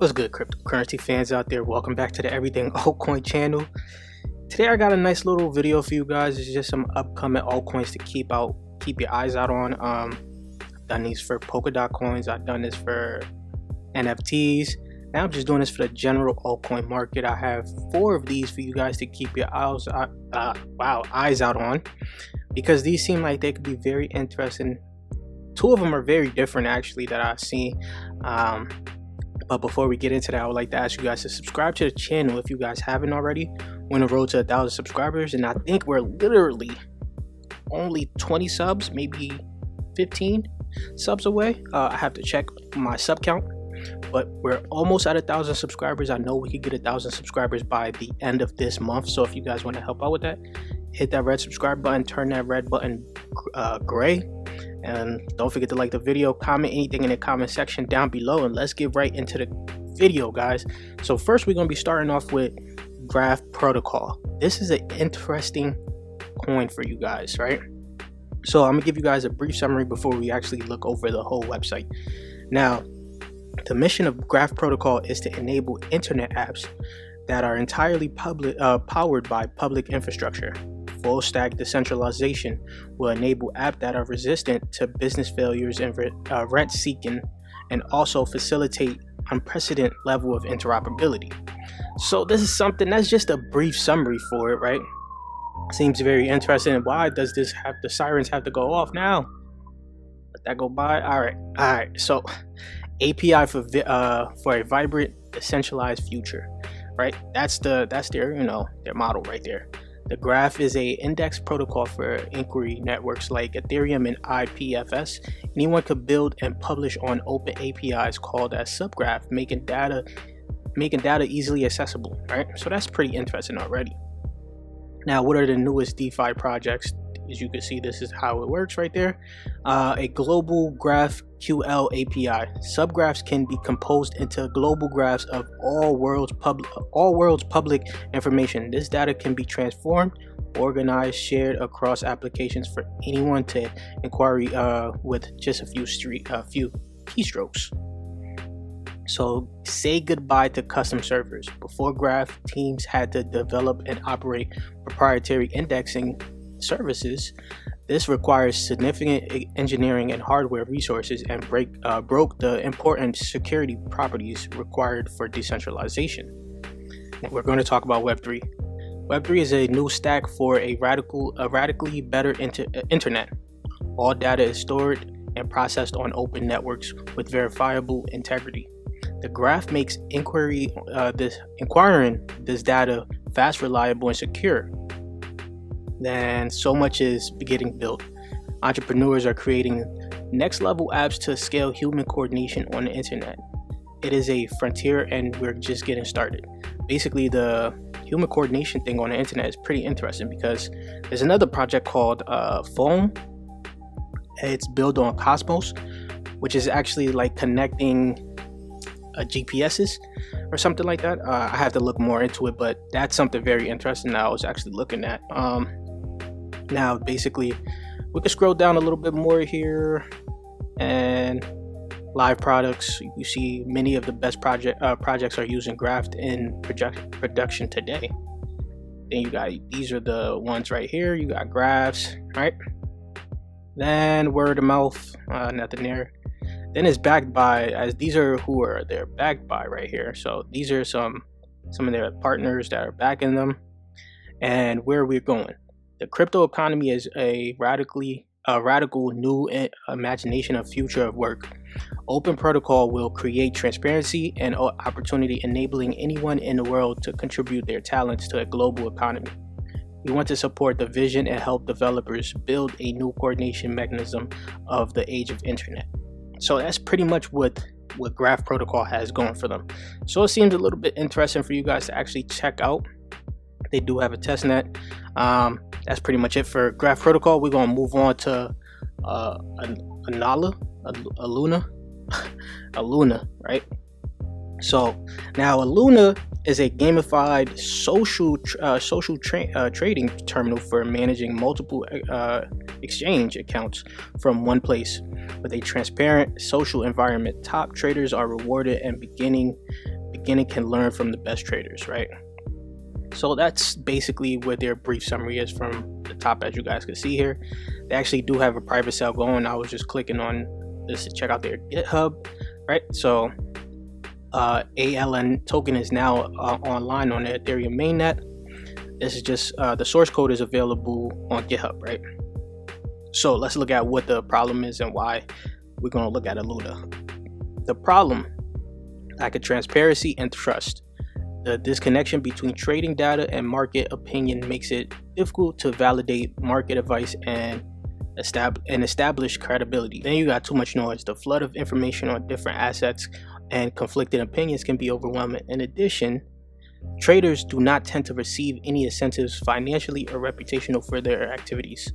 What's good, cryptocurrency fans out there? Welcome back to the Everything Altcoin channel. Today I got a nice little video for you guys. It's just some upcoming altcoins to keep your eyes out on. I've done these for Polkadot coins. I've done this for NFTs. Now I'm just doing this for the general altcoin market. I have 4 of these for you guys to keep your eyes out on, because these seem like they could be very interesting. 2 of them are very different actually that I've seen. But before we get into that, I would like to ask you guys to subscribe to the channel if you guys haven't already. We're on the road to 1,000 subscribers, and I think we're literally only 20 subs, maybe 15 subs away. I have to check my sub count, but we're almost at 1,000 subscribers. I know we could get 1,000 subscribers by the end of this month. So if you guys want to help out with that, hit that red subscribe button, turn that red button gray. And don't forget to like the video, comment anything in the comment section down below, and let's get right into the video, guys. So first we're going to be starting off with Graph Protocol. This is an interesting coin for you guys, right? So I'm gonna give you guys a brief summary before we actually look over the whole website. Now, the mission of Graph Protocol is to enable internet apps that are entirely powered by public infrastructure. Full stack decentralization will enable apps that are resistant to business failures and rent seeking, and also facilitate unprecedented level of interoperability. So this is something that's just a brief summary for it, right? Seems very interesting. And why does this have the sirens have to go off now? Let that go by. All right. So API for a vibrant decentralized future, right? That's their their model right there. The Graph is a index protocol for inquiry networks like Ethereum and IPFS. Anyone could build and publish on open APIs called as subgraph, making data easily accessible, right? So that's pretty interesting already. Now, what are the newest DeFi projects? As you can see, this is how it works right there. A global GraphQL API. Subgraphs can be composed into global graphs of all world's public information. This data can be transformed, organized, shared across applications for anyone to inquiry with just a few keystrokes. So say goodbye to custom servers. Before Graph, teams had to develop and operate proprietary indexing services. This requires significant engineering and hardware resources and broke the important security properties required for decentralization. Now we're going to talk about Web3. Web3 is a new stack for a radically better internet. All data is stored and processed on open networks with verifiable integrity. The Graph makes inquiring this data fast, reliable, and secure. Then so much is getting built. Entrepreneurs are creating next level apps to scale human coordination on the internet. It is a frontier and we're just getting started. Basically, the human coordination thing on the internet is pretty interesting because there's another project called Foam. It's built on Cosmos, which is actually like connecting GPSs or something like that. I have to look more into it, but that's something very interesting that I was actually looking at. Now, basically, we can scroll down a little bit more here, and live products. You see many of the best projects are using Graph in production today. Then you got, these are the ones right here. You got graphs, right? Then word of mouth, nothing there. Then it's backed by, as these are who are they're backed by right here. So these are some of their partners that are backing them, and where we're going. The crypto economy is a radical new imagination of future of work. Open protocol will create transparency and opportunity, enabling anyone in the world to contribute their talents to a global economy. We want to support the vision and help developers build a new coordination mechanism of the age of internet. So that's pretty much what Graph Protocol has going for them. So it seems a little bit interesting for you guys to actually check out. They do have a testnet. That's pretty much it for Graph Protocol. We're gonna move on to Aluna, right? So now Aluna is a gamified social trading terminal for managing multiple exchange accounts from one place. With a transparent social environment, top traders are rewarded and beginning beginning can learn from the best traders, right? So that's basically what their brief summary is from the top, as you guys can see here. They actually do have a private sale going. I was just clicking on this to check out their GitHub, right? So ALN token is now online on the Ethereum mainnet. This is just the source code is available on GitHub, right? So let's look at what the problem is and why we're going to look at Aluna. The problem: lack of transparency and trust. The disconnection between trading data and market opinion makes it difficult to validate market advice and establish credibility. Then you got too much noise. The flood of information on different assets and conflicting opinions can be overwhelming. In addition, traders do not tend to receive any incentives financially or reputational for their activities.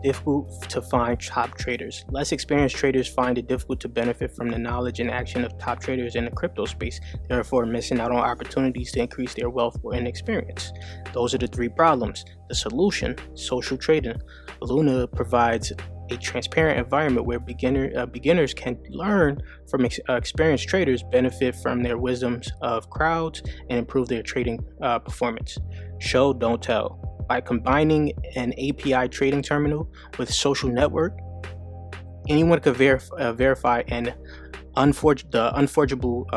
Difficult to find top traders. Less experienced traders find it difficult to benefit from the knowledge and action of top traders in the crypto space, therefore missing out on opportunities to increase their wealth and experience. Those are the three problems. The solution: social trading. Aluna provides a transparent environment where beginners can learn from experienced traders, benefit from their wisdoms of crowds, and improve their trading performance. Show, don't tell. By combining an API trading terminal with social network, anyone can verify the unforgeable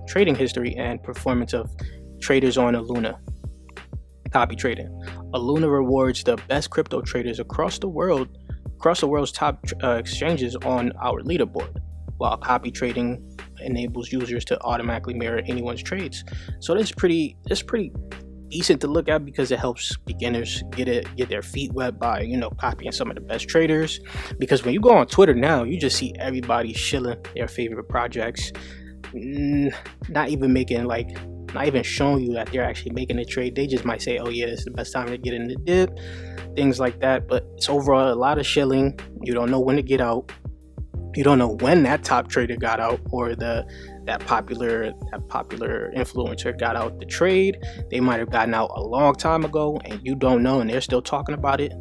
trading history and performance of traders on Aluna. Copy trading. Aluna rewards the best crypto traders across the world's top exchanges on our leaderboard, while copy trading enables users to automatically mirror anyone's trades. So that's pretty decent to look at, because it helps beginners get their feet wet by, you know, copying some of the best traders. Because when you go on Twitter now, you just see everybody shilling their favorite projects, not even showing you that they're actually making a trade. They just might say, oh yeah, this is the best time to get in the dip, things like that. But it's overall a lot of shilling. You don't know when to get out. You don't know when that top trader got out, or that popular influencer got out the trade. They might have gotten out a long time ago and you don't know, and they're still talking about it,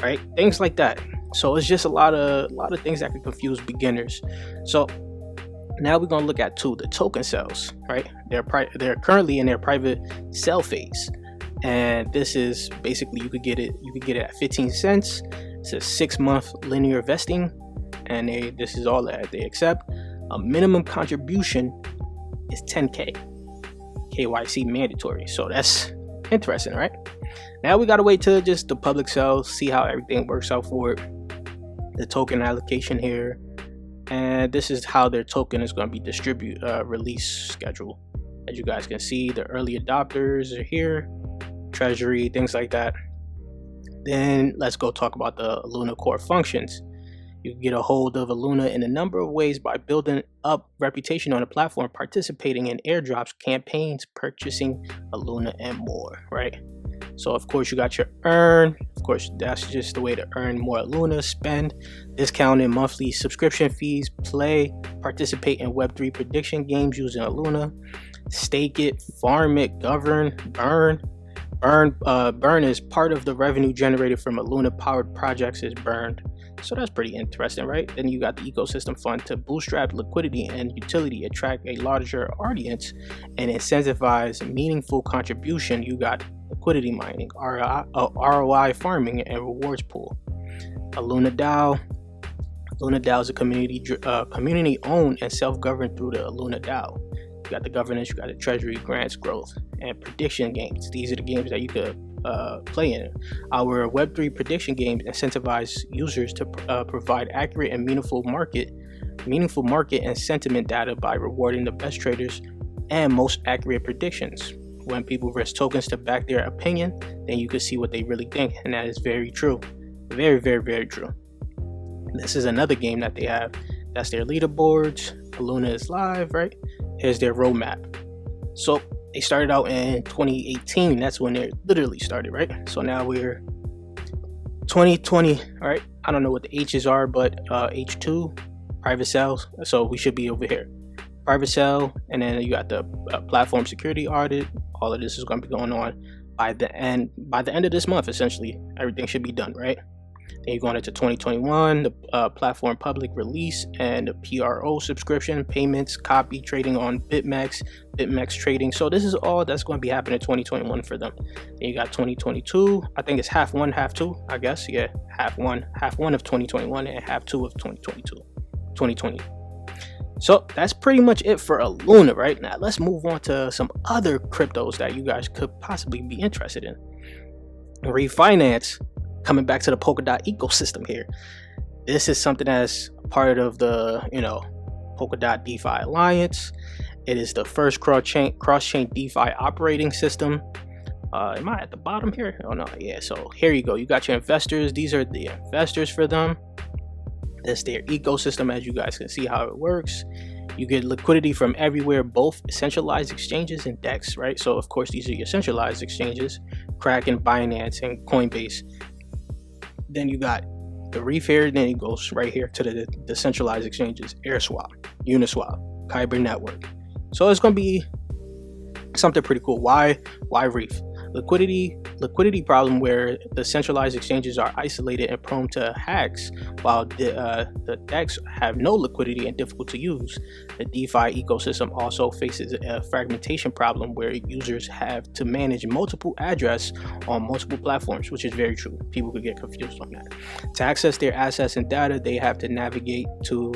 right? Things like that. So it's just a lot of things that can confuse beginners. So now we're going to look at the token sales, right? They're currently in their private sell phase, and this is basically you could get it at 15 cents. It's a 6-month linear vesting, and this is all that they accept. A minimum contribution is 10K. KYC mandatory. So that's interesting, right? Now we gotta wait till just the public sale, see how everything works out for it. The token allocation here, and this is how their token is going to be release schedule. As you guys can see, the early adopters are here, treasury, things like that. Then let's go talk about the Aluna core functions. You can get a hold of Aluna in a number of ways: by building up reputation on the platform, participating in airdrops, campaigns, purchasing Aluna, and more, right? So of course you got your earn. Of course, that's just the way to earn more Aluna. Spend, discounted monthly subscription fees, play, participate in Web3 prediction games using Aluna, stake it, farm it, govern, burn. Burn is part of the revenue generated from Aluna powered projects is burned. So that's pretty interesting, right? Then you got the ecosystem fund to bootstrap liquidity and utility, attract a larger audience, and incentivize meaningful contribution. You got liquidity mining, ROI farming, and rewards pool. Aluna DAO. Aluna DAO is a community owned and self-governed through the Aluna DAO. You got the governance, you got the treasury, grants, growth, and prediction games. These are the games that you could play in. Our Web3 prediction games incentivize users to provide accurate and meaningful market and sentiment data by rewarding the best traders and most accurate predictions. When people risk tokens to back their opinion, then you can see what they really think, and that is very true. Very, very, very true. This is another game that they have. That's their leaderboards. Aluna is live, right? Here's their roadmap. So they started out in 2018. That's when they literally started, right? So now we're 2020, all right? I don't know what the H's are, but H2, private sales. So we should be over here. Private sale, and then you got the platform security audit. All of this is going to be going on by the end of this month. Essentially, everything should be done, right? Then you're going into 2021, the platform public release and the PRO subscription, payments, copy trading on BitMEX trading. So this is all that's going to be happening in 2021 for them. Then you got 2022. I think it's half one, half two, I guess. Yeah, half one of 2021 and half two of 2020. So that's pretty much it for Aluna. Right now, let's move on to some other cryptos that you guys could possibly be interested in. Refinance, coming back to the Polkadot ecosystem here. This is something that's part of the Polkadot DeFi Alliance. It is the first cross-chain DeFi operating system. Am I at the bottom here? Oh no, yeah. So here you go. You got your investors. These are the investors for them. That's their ecosystem, as you guys can see how it works. You get liquidity from everywhere, both centralized exchanges and DEX, right? So of course these are your centralized exchanges, Kraken, Binance, and Coinbase. Then you got the Reef here, then it goes right here to the decentralized exchanges, AirSwap, Uniswap, Kyber Network. So it's going to be something pretty cool. Why Reef? Liquidity problem where the centralized exchanges are isolated and prone to hacks, while the DEX have no liquidity and difficult to use. The DeFi ecosystem also faces a fragmentation problem where users have to manage multiple addresses on multiple platforms, which is very true. People could get confused on that. To access their assets and data, they have to navigate to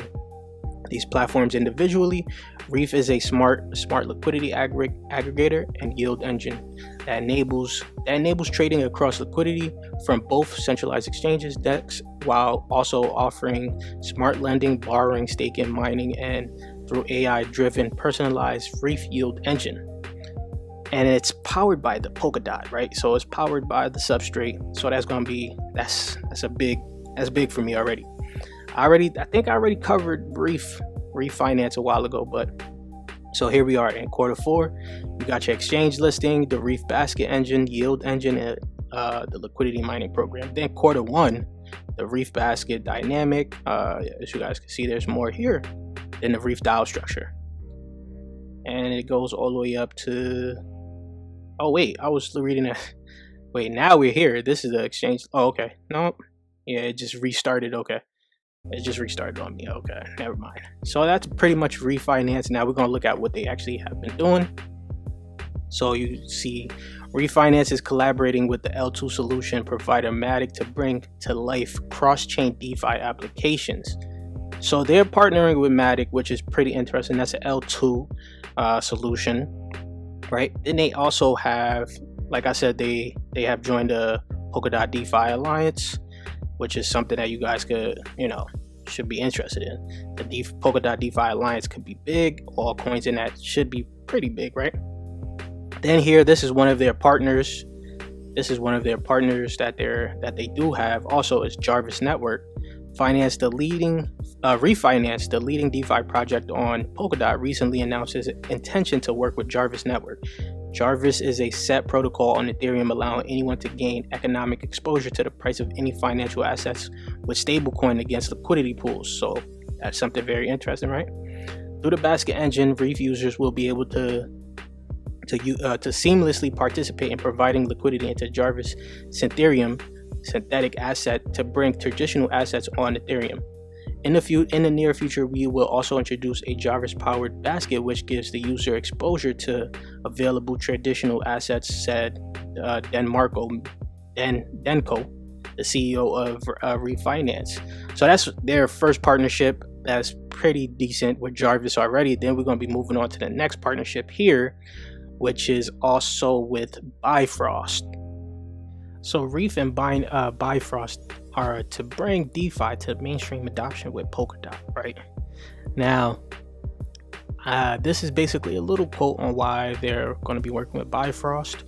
these platforms individually. Reef is a smart liquidity aggregator and yield engine that enables trading across liquidity from both centralized exchanges, DEX, while also offering smart lending, borrowing, staking, mining, and through AI-driven personalized Reef yield engine. And it's powered by the Polkadot, right? So it's powered by the substrate. So that's gonna be that's big for me already. I think I already covered refinance a while ago, but so here we are in quarter 4. You got your exchange listing, the Reef basket engine, yield engine, and the liquidity mining program. Then quarter 1, the Reef basket dynamic. As you guys can see, there's more here than the Reef DAO structure, and it goes all the way up to. Oh wait, I was reading it. Wait, now we're here. This is the exchange. Oh okay, no, yeah, it just restarted. Okay. It just restarted on me. Okay, never mind. So that's pretty much refinance. Now we're going to look at what they actually have been doing. So you see Refinance is collaborating with the L2 solution provider Matic to bring to life cross-chain DeFi applications. So they're partnering with Matic, which is pretty interesting. That's an L2 solution, right? Then they also have, like I said, they have joined the Polkadot DeFi Alliance, which is something that you guys could, should be interested in. The Polkadot DeFi Alliance could be big. Altcoins in that should be pretty big, right? Then here, this is one of their partners. This is one of their partners that they do have. Also, is Jarvis Network. Refinance, the leading DeFi project on Polkadot, recently announced its intention to work with Jarvis Network. Jarvis is a set protocol on Ethereum allowing anyone to gain economic exposure to the price of any financial assets with stablecoin against liquidity pools. So that's something very interesting, right? Through the basket engine, Reef users will be able to seamlessly participate in providing liquidity into Jarvis synthetic asset to bring traditional assets on Ethereum. In the near future, we will also introduce a Jarvis-powered basket, which gives the user exposure to available traditional assets, said Denko, the CEO of Refinance. So that's their first partnership. That's pretty decent with Jarvis already. Then we're going to be moving on to the next partnership here, which is also with Bifrost. So Reef and Bifrost are to bring DeFi to mainstream adoption with Polkadot, right? Now, this is basically a little quote on why they're going to be working with Bifrost.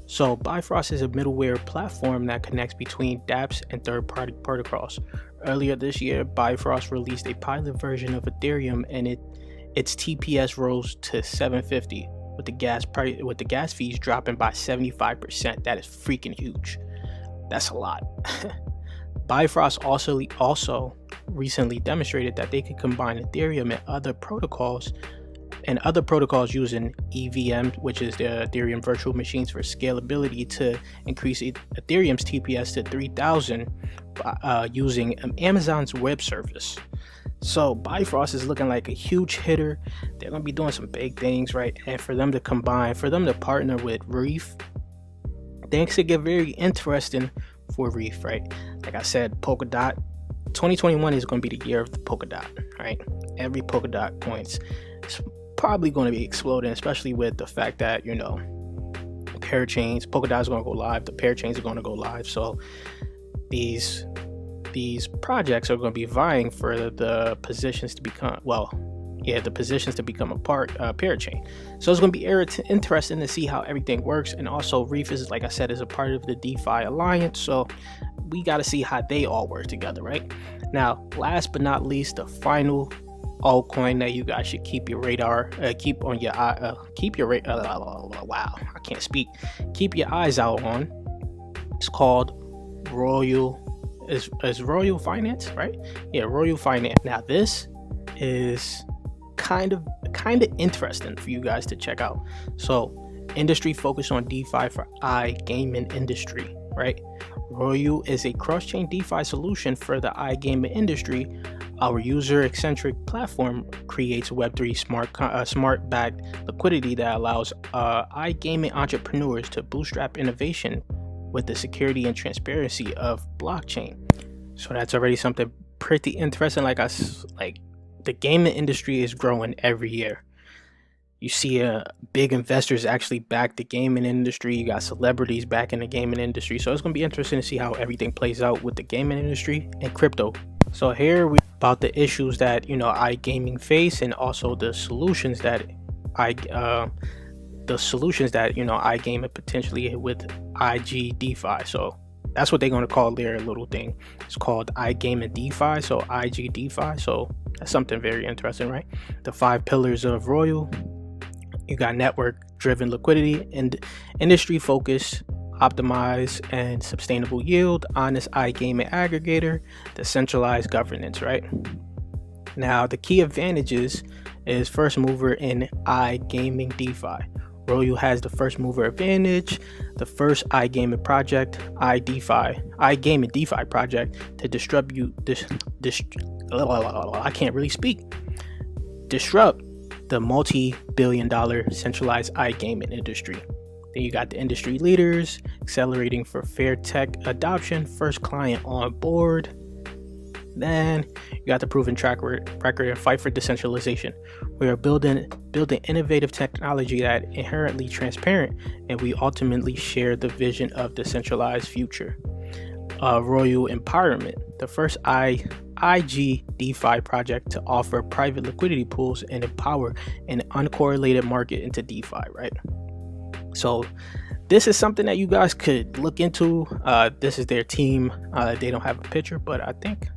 So Bifrost is a middleware platform that connects between dApps and third-party protocols. Earlier this year, Bifrost released a pilot version of Ethereum, and its TPS rose to 750, with the gas fees dropping by 75%. That is freaking huge. That's a lot. Bifrost also recently demonstrated that they could combine Ethereum and other protocols and other protocols using EVM, which is the Ethereum virtual machines, for scalability to increase Ethereum's TPS to 3,000 using Amazon's web service. So Bifrost is looking like a huge hitter. They're going to be doing some big things, right? And for them to partner with Reef, things could get very interesting for Reef, right? Like I said, Polkadot, 2021 is going to be the year of the Polkadot, right? Every Polkadot coins is probably going to be exploding, especially with the fact that, you know, parachains, Polkadot is going to go live, the parachains are going to go live. So these projects are going to be vying for the positions to become, the positions to become a parachain. So it's going to be interesting to see how everything works. And also Reef is, like I said, is a part of the DeFi Alliance. So we got to see how they all work together, right? Now, last but not least, the final altcoin that you guys should keep your radar, keep your eyes out on. It's called Royal. Is Royal Finance, right? Yeah, Royal Finance. Now this is kind of interesting for you guys to check out. So industry focused on DeFi for iGaming industry, right? Royal is a cross-chain DeFi solution for the iGaming industry. Our user-centric platform creates Web3 smart-backed liquidity that allows iGaming entrepreneurs to bootstrap innovation with the security and transparency of blockchain. So that's already something pretty interesting. Like the gaming industry is growing every year. You see big investors actually back the gaming industry. You got celebrities back in the gaming industry. So it's going to be interesting to see how everything plays out with the gaming industry and crypto. So here we about the issues that, you know, iGaming face, and also the solutions that iGaming potentially with IG DeFi. So that's what they're going to call their little thing. It's called iGaming DeFi, so IG DeFi. So that's something very interesting, right? The 5 pillars of Royal. You got network-driven liquidity and industry focus, optimize and sustainable yield, honest iGaming aggregator, decentralized governance, right? Now, the key advantages is first mover in iGaming DeFi. Royal has the first mover advantage, the first iGaming project, iGaming DeFi project to disrupt the multi-billion-dollar centralized iGaming industry. Then you got the industry leaders accelerating for fair tech adoption, first client on board. Then you got the proven track record and fight for decentralization. We are building innovative technology that inherently transparent, and we ultimately share the vision of decentralized future. Royal Empowerment, the first IG DeFi project to offer private liquidity pools and empower an uncorrelated market into DeFi, right? So this is something that you guys could look into. This is their team. They don't have a picture, but I think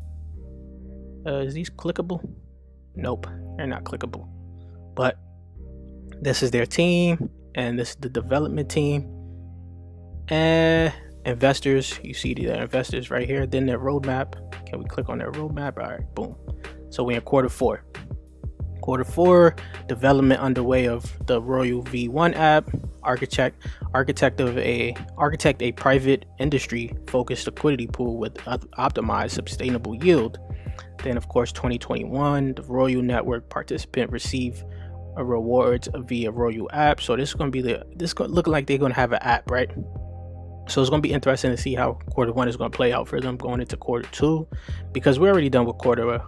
is these clickable? Nope, they're not clickable. But this is their team, and this is the development team. And investors, you see the investors right here. Then their roadmap. Can we click on their roadmap? All right, boom. So we're in quarter four. Development underway of the Royal V1 app. Architect a private industry focused liquidity pool with optimized sustainable yield. Then of course 2021, the Royal network participant receive rewards via Royal app. So this is going to be looking like they're going to have an app, right? So it's going to be interesting to see how quarter one is going to play out for them going into quarter two, because we're already done with quarter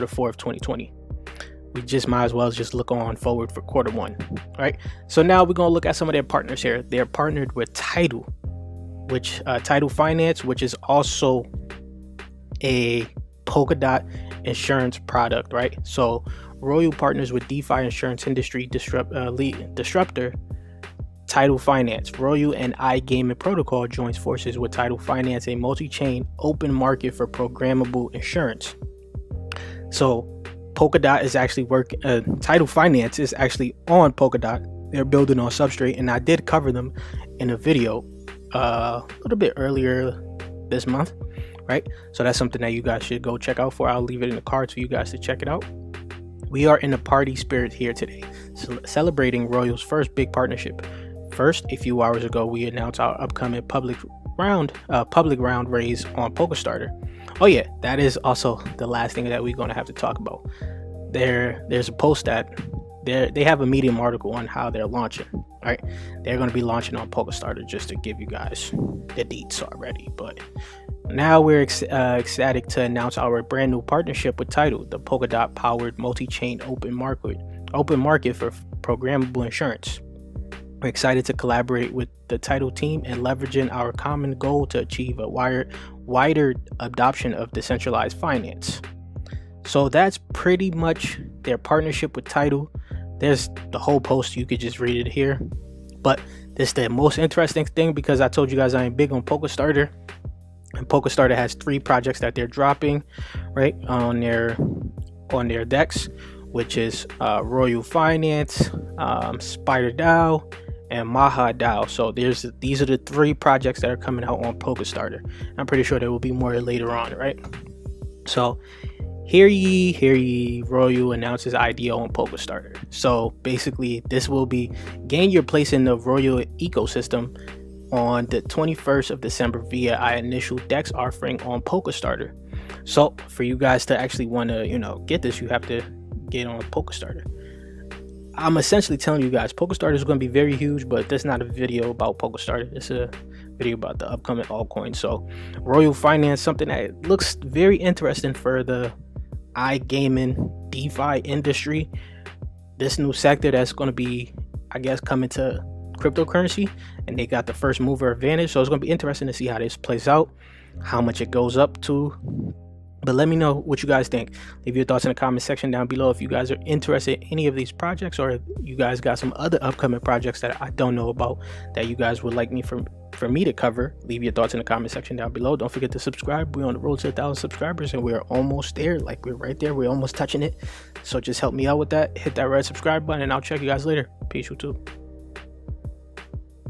four of 2020. We just might as well just look on forward for quarter one, right? So now we're going to look at some of their partners here. They're partnered with Tidal, which Tidal Finance, which is also a Polkadot insurance product, right? So Royal partners with DeFi insurance industry disruptor Tidal Finance. Royal and iGaming protocol joins forces with Tidal Finance, a multi-chain open market for programmable insurance. So Polkadot is actually Tidal Finance is actually on Polkadot. They're building on Substrate, and I did cover them in a video a little bit earlier this month, right? So that's something that you guys should go check out for. I'll leave it in the cards for you guys to check it out. We are in a party spirit here today, celebrating Royal's first big partnership. First, a few hours ago, we announced our upcoming public round raise on PokerStarter. Oh yeah, that is also the last thing that we're going to have to talk about. There's a post that they have a Medium article on how they're launching. All right, they're going to be launching on PokerStarter, just to give you guys the deets already. But now we're ecstatic to announce our brand new partnership with Tidal, the Polkadot powered multi-chain open market for programmable insurance. We're excited to collaborate with the Tidal team and leveraging our common goal to achieve a wider adoption of decentralized finance. So that's pretty much their partnership with Tidal. There's the whole post, you could just read it here. But this is the most interesting thing, because I told you guys I am big on PokerStarter. And PokerStarter has 3 projects that they're dropping right on their decks, which is Royal Finance, Spider DAO, and Maha DAO. So these are the 3 projects that are coming out on PokerStarter. I'm pretty sure there will be more later on, right? So hear ye, Royal announces IDO on PokerStarter. So basically, this will be gain your place in the Royal ecosystem on the 21st of December via our initial DEX offering on PokerStarter. So for you guys to actually want to, get this, you have to get on PokerStarter. I'm essentially telling you guys, PokerStarter is going to be very huge, but that's not a video about PokerStarter. It's a video about the upcoming altcoins. So Royal Finance, something that looks very interesting for the iGaming DeFi industry. This new sector that's going to be, I guess, coming to cryptocurrency, and they got the first mover advantage. So it's going to be interesting to see how this plays out, how much it goes up to. But let me know what you guys think. Leave your thoughts in the comment section down below if you guys are interested in any of these projects, or if you guys got some other upcoming projects that I don't know about that you guys would like me for me to cover. Leave your thoughts in the comment section down below. Don't forget to subscribe. We're on the road to 1,000 subscribers, and we're almost there. Like, we're right there. We're almost touching it. So just help me out with that. Hit that red subscribe button, and I'll check you guys later. Peace, YouTube.